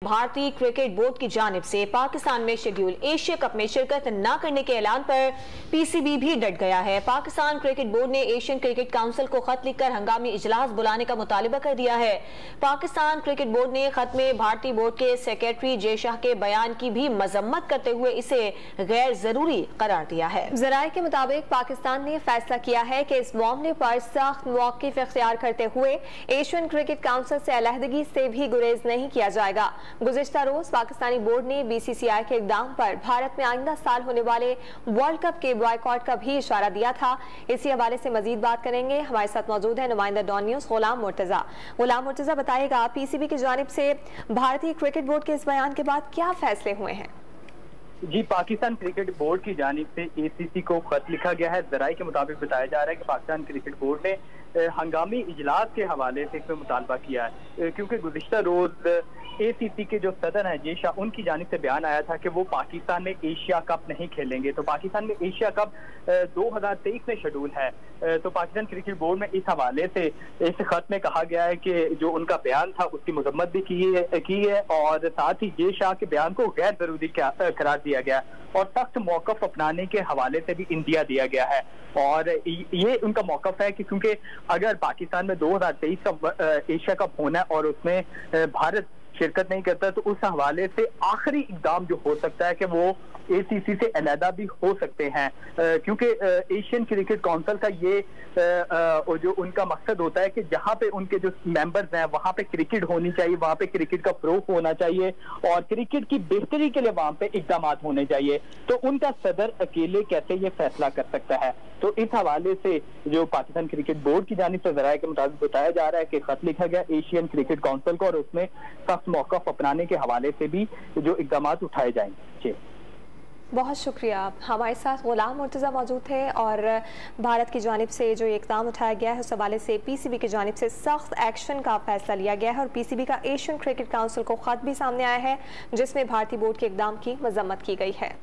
भारतीय cricket board की जानिब से पाकिस्तान में शेड्यूल एशिया कप में शिरकत न करने के ऐलान पर पीसीबी भी डट गया है। पाकिस्तान क्रिकेट बोर्ड ने एशियन क्रिकेट काउंसिल को खत लिखकर हंगामी इजलास बुलाने का मुतालिबा कर दिया है। पाकिस्तान क्रिकेट बोर्ड ने खत में भारतीय बोर्ड के सेक्रेटरी जय शाह के बयान की भी मजम्मत करते हुए इसे गैर जरूरी करार दिया है। जराये के मुताबिक पाकिस्तान ने फैसला किया है कि इस मामले पर सख्त मौक़िफ़ इख्तियार करते हुए एशियन क्रिकेट काउंसिल से अलहदगी से भी गुरेज नहीं किया जाएगा। गुज़िश्ता रोज पाकिस्तानी बोर्ड ने बीसीसीआई के इक़दाम पर भारत में आइंदा साल होने वाले वर्ल्ड कप के बॉयकॉट का भी इशारा दिया था। इसी हवाले से मजीद बात करेंगे। हमारे साथ मौजूद है नुमाइंदा डॉन न्यूज़ गुलाम मुर्तज़ा। गुलाम मुर्तज़ा, बताइएगा पीसीबी की जानिब से भारतीय क्रिकेट बोर्ड के इस बयान के बाद क्या फैसले हुए हैं? जी, पाकिस्तान क्रिकेट बोर्ड की जानिब से एसीसी को खत लिखा गया है। जराये के मुताबिक बताया जा रहा है कि पाकिस्तान क्रिकेट बोर्ड ने हंगामी इजलास के हवाले से इसमें मुतालबा किया है, क्योंकि गुज़िश्ता रोज एसीसी के जो सदर हैं जय शाह, उनकी जानिब से बयान आया था कि वो पाकिस्तान में एशिया कप नहीं खेलेंगे। तो पाकिस्तान में एशिया कप 2023 में शेड्यूल है। तो पाकिस्तान क्रिकेट बोर्ड में इस हवाले से इस खत में कहा गया है कि जो उनका बयान था उसकी मजम्मत भी की है और साथ ही जय शाह के बयान को गैर जरूरी करार दिया गया और सख्त मौकफ अपनाने के हवाले से भी इंदिया दिया गया है। और ये उनका मौकफ है कि क्योंकि अगर पाकिस्तान में 2023 का एशिया कप होना है और उसमें भारत शिरकत नहीं करता, तो उस हवाले से आखिरी इकदाम जो हो सकता है कि वो एसीसी से अलहदा भी हो सकते हैं, क्योंकि एशियन क्रिकेट काउंसिल का ये जो उनका मकसद होता है कि जहाँ पे उनके जो मेंबर्स हैं वहाँ पे क्रिकेट होनी चाहिए, वहाँ पे क्रिकेट का फ़रोग़ होना चाहिए और क्रिकेट की बेहतरी के लिए वहाँ पे इक़दाम होने चाहिए। तो उनका सदर अकेले कैसे ये फैसला कर सकता है? तो इस हवाले से जो पाकिस्तान क्रिकेट बोर्ड की जानिब से ज़राए के मुताबिक बताया जा रहा है कि खत लिखा गया एशियन क्रिकेट काउंसिल को और उसमें सख्त मौक़िफ़ अपनाने के हवाले से भी जो इक़दाम उठाए जाएंगे। बहुत शुक्रिया। हमारे साथ गुलाम मुर्तज़ा मौजूद थे और भारत की जानिब से जो इक़दाम उठाया गया है उस हवाले से पीसीबी की जानिब से सख्त एक्शन का फैसला लिया गया है और पीसीबी का एशियन क्रिकेट काउंसिल को खत भी सामने आया है जिसमें भारतीय बोर्ड के इक़दाम की मजम्मत की गई है।